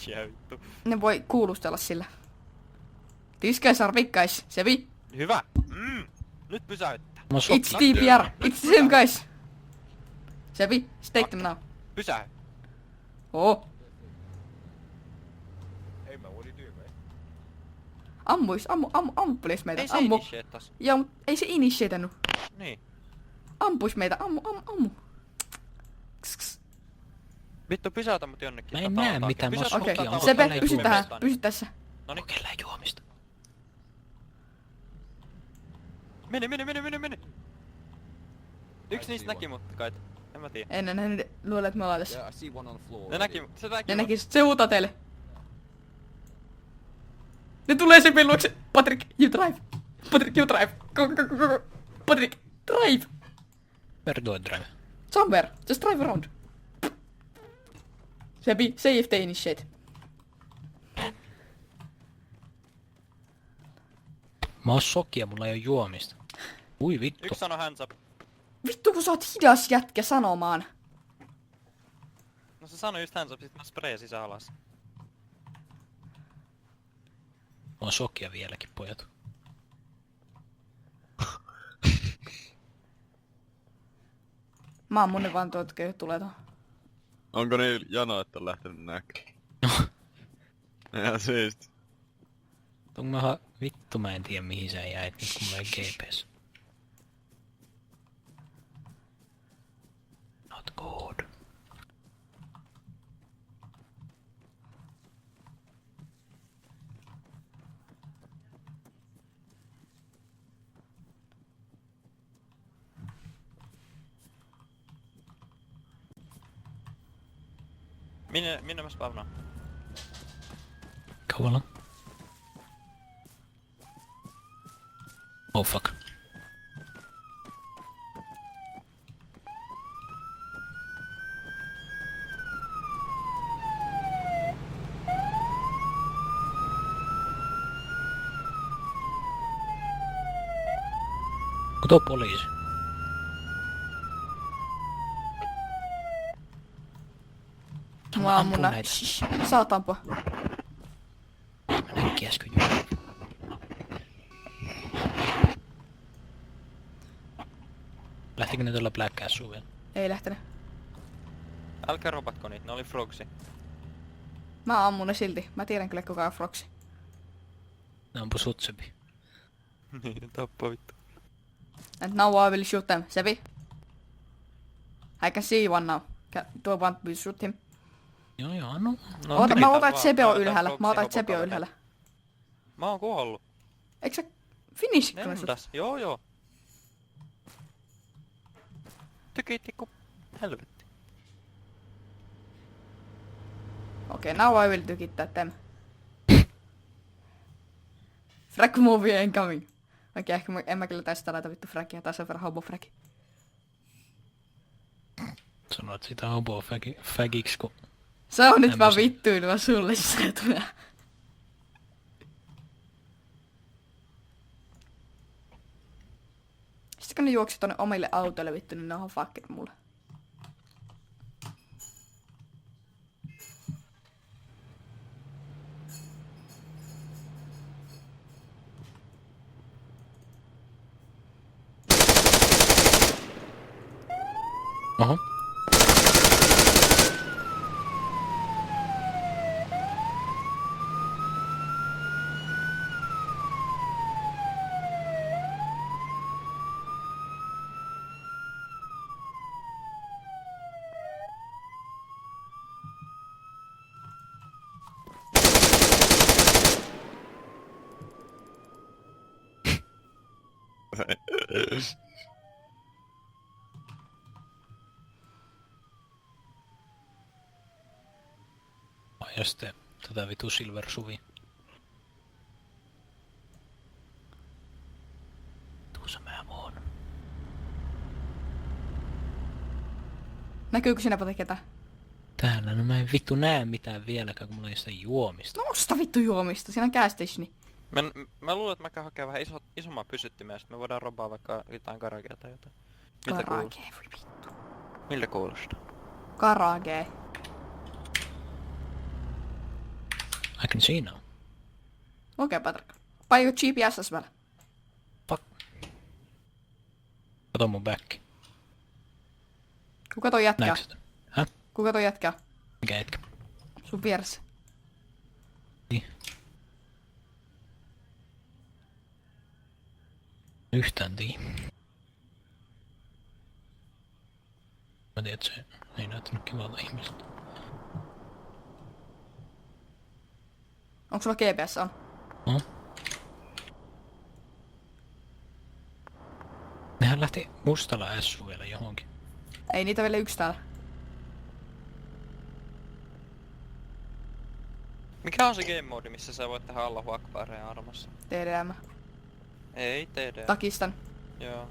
bitchiä vittu. Ne voi kuulustella sillä. This guys are big guys, Sevi. Hyvä! Nyt pysäyttää. It's TPR, it's the same guys. Sevi, stake them now. Pysäy! Oh. Hey man, what are you doing, man? Ammu please meitä, Ei se ammu. initiaattas. Joo, mut ei se initiatannut. Niin. Ampuis meitä, ammu. Vittu pysäytä mut jonnekin. Mä en näe mitään, mä oon Okei, Okei, onko Sepe, täällä pysy joku tähän, mesta? pysy tässä. Noniin. Kokeillaan juomista. Mene. Yksi niistä näki mut kai. En mä tiedä. En luule, että me ollaan tässä. Yeah, I see one on the floor. Ne näki, se näki Ne mut. näkis, se huutaa teille. Ne tulee Sepin luokse. Patrick, you drive. Patrick, you drive. Go. Patrick, drive. Where do I drive? Somewhere, just drive around. Sepi, say if they initiate. Mä oon sokia, mulla ei oo juomista. Ui vittu. Yksi sano hands up. Vittu kun sä oot hidas jätkä sanomaan. No se sanoi just hands up, sit mä sprayasin alas. Mä oon sokia vieläkin, pojat. Mä ammun ne vaan tuot köyhät tulee tohon. Onko ne janoit on lähtenyt näkö? Ihan siisti. Vittu mä en tiedä mihin sä jäit nyt kun mä en GPS. Not good. Minne mä spawnaan? Kauan. Oh fuck. Onko tuo poliisi? Mä ammun ampun nää. näitä. Shh, saat ampua. Mä näinkin äsken juuri. Lähtikö ne tuolla Black Assuun vielä? Ei lähtenyt. Älkää ropatko niitä, ne oli frogsi. Mä ammun ne silti. Mä tiedän kyllä kuka on Froxy. Ne ampu sutsepi. Niin, tappaa vittu. And now I will shoot them. Sevi. I can see one now. Do I want to shoot him? Joo, no. Mä otan, että vaan. Sepe Mä on otan ylhäällä. Froxy Mä otan, että Sepe on hopokalla ylhäällä. Mä oon kuollut. Eikö sä finishikö ne sut? Nendas. Joo. Tykitti ku helvetti. Okei, now I will tykittää them. Frag movie incoming. Okei, ehkä en mä kyllä tästä laita vittu fragia. Tää on sen verran hobo fragi. Sanoit sitä hobo fagiksi, kun... Se on nyt En vaan mä vittuilua sulle se tulee. Sitten kun ne juoksi tonne omille autoille vittu, niin ne on fuckit mulle. Oho. Ja sitten tätä vitu Silver Suvi. Tuossa mä oon. Näkyykö sinä poti ketään? Täällä, no mä en vittu näe mitään vieläkään, kun mulla ei sitä juomista. No osta vittu juomista, siinä on gas stationi. Mä luulen, että mä käyn hakemaan vähän isomman pysyttimen ja sit me voidaan robaa vaikka jotain karagea tai jotain. Miltä kuulostaa? Karage, voi vittu. Miltä kuulostaa? Karage. I can see now. Okei, Patrick. Paiko GPS vielä? Fuck. Kato mun back. Kuka toi jätkää? Näetkö sitä? Häh? Kuka toi jätkää? Mikä jätkä? Sun vieressä. Niin. Yhtään tiedä. Mä tiedän, että se ei näyttänyt kivalta ihmiseltä. Onko sulla GPS on? No. Nehän lähti mustalla essu vielä johonkin. Ei niitä vielä yksi täällä. Mikä on se game mode, missä sä voit tehdä Allahu Akbaria armassa? TDM. Ei, TD. Takistan. Joo.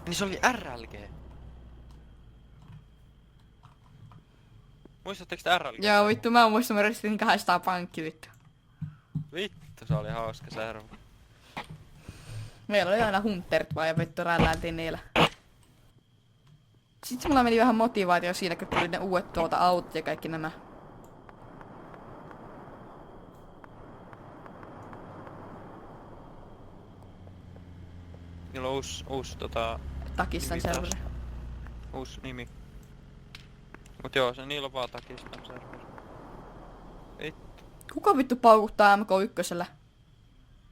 Niin se oli RLG. Muistatteko te RLG? Joo vittu, mä muistan, mä yritin 200 pankki vittu. Vittu, se oli hauska servo. Meillä oli aina hunterit vaan ja vittu rälläiltiin niillä. Sitten mulla meni vähän motivaatio siinä, kun tuli ne uudet autot ja kaikki nämä. Niillä on uusi Takistan nimi taas. serveri. Uusi nimi. Mut joo, se niillä on vaan Takistan serveri. Vittu. Kuka vittu paukuttaa MK1?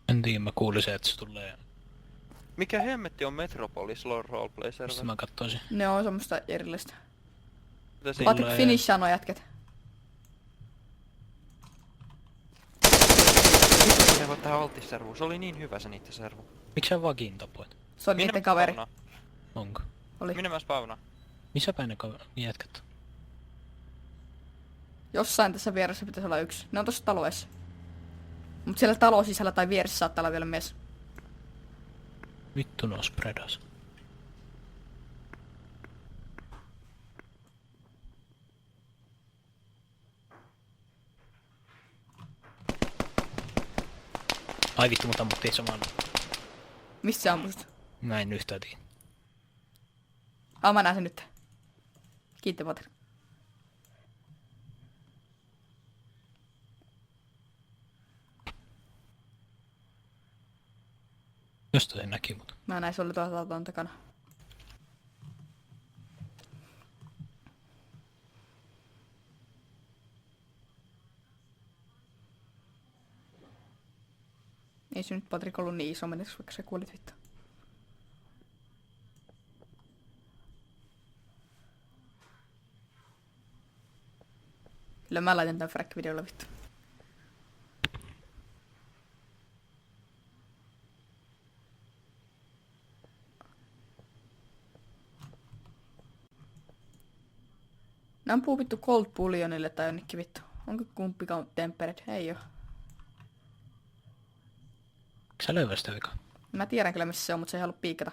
En tiedä, mä kuulisin, että se tulee. Mikä hemmetti on Metropolis Lore Roleplay Mistä serveri? mä katsoisin. Ne on semmoista erillistä. Mitä siinä? Patrick Tulee- Finish sanoo jätket. Vittu, ne voi tehdä altisservua. Se oli niin hyvä se niitten servu. Miksi sä vagin tapoit? Se on niitten kaveri. Onko? Oli. Minne mä spawnaan? Missä päin ne jätkät? Jossain tässä vieressä pitäisi olla yksi. Ne on tossa taloissa. Mut siellä talon sisällä tai vieressä saattaa olla vielä mies. Vittu no spreadas. Ai vittu, mut ammuttiin samalla. Mistä sä ampusit? Mä en yhtään tiedä. Mä näen sen nyt. Kiitti Patrick. Josta se näki mut. Mä näin, se oli tuolla auton takana. Ei se nyt Patrick ollut niin iso menetys, vaikka sä kuolit vittu. Kyllä mä laitan tän frack-videolla vittu. Nää ampuu vittu Cold Bullionille tai jonnekin vittu. Onko kumpikaan tempered? Ei oo. Sä löydä sitä vikaa? Mä tiedän kyllä missä se on, mutta se ei halua piikata.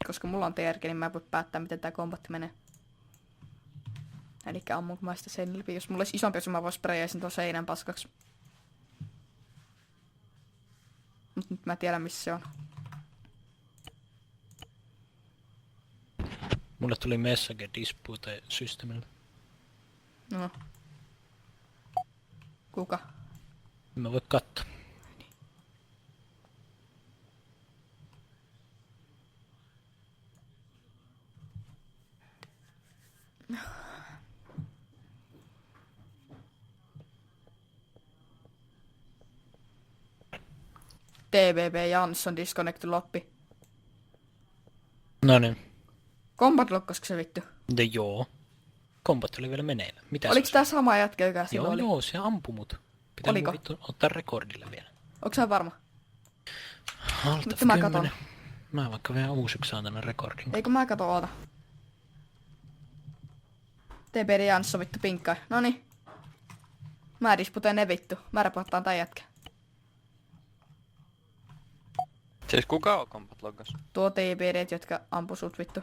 Koska mulla on TRG, niin mä en voi päättää, miten tää kombatti menee. Elikkä ammunko mä sitä seinän läpi. Jos mulla olisi isompi, jos mä vois sprayaisin tuon seinän paskaksi. Mut nyt mä tiedän, missä se on. Mulle tuli message dispute systemillä. No. Kuka? Mä voin katsoa. TBB Jansson disconnected loppi. No niin. Combat lokkasko se vittu? Ja joo. Kombat oli vielä meneillä. Mitä Oliko se tää sama jätkä, joka olisi? silloin oli? Joo, se ampui mut. Pitää Oliko? vittu ottaa rekordille vielä. Onko sä varma? Alt Nyt mä F10. katon. Mä vaikka vielä uusiksi saan tänne rekordin. Eikö mä kato oota? TBD Jansson vittu pinkkai. Noni. Mä disputeen ne vittu. Mä reporttaan tän jätkä. Siis kuka on kompat loggas? Tuo TPD, jotka ampu sut vittu.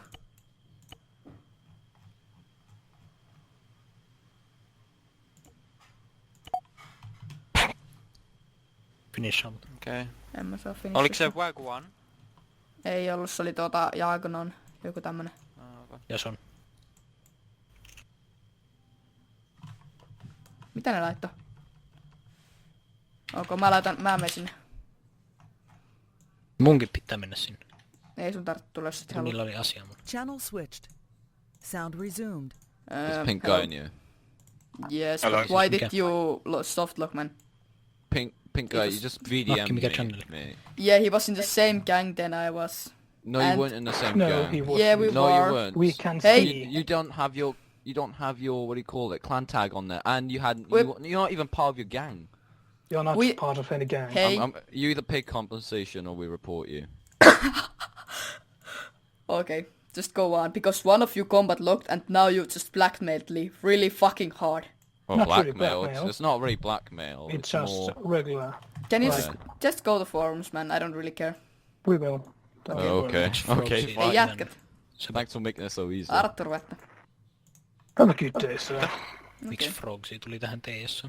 Finish out. Okei. Okay. En mä saa finishistä. Oliko se Wag One? Ei ollut, se oli Jagnon. Joku tämmönen. Okay. Ja se on. Mitä ne laittoi? Mä menen sinne. Munkin pitää mennä sinne. Ei sun tarvitse tulla, jos et halua. Niillä oli asia mun. Channel switched. Sound resumed. There's pink guy in you. Yes, Hello. but why did Okay. you soft lock, man? Pink guy, you just VDM mikä channel? me. Yeah, he was in the same gang than I was. No, you And- weren't in the same No, gang. he wasn't. Yeah, we No, were. you weren't. We can Hey. see. You don't have your what do you call it, clan tag on there, and you hadn't. We- You're not even part of your gang. You're not We- part of any gang. Hey. You either pay compensation or we report you. Okay, just go on, because one of you combat locked and now you just blackmailed me really fucking hard. Or Not really blackmail. blackmail. It's not really blackmail. It's just more. regular. Can you Right. just go to forums, man? I don't really care. We will. Oh, okay. Okay. Frogsi. Ei Fine. jätkät. Thanks for making it so easy. Arttur vettä. Have a good day, sir. Miksi Frogsi tuli tähän TS?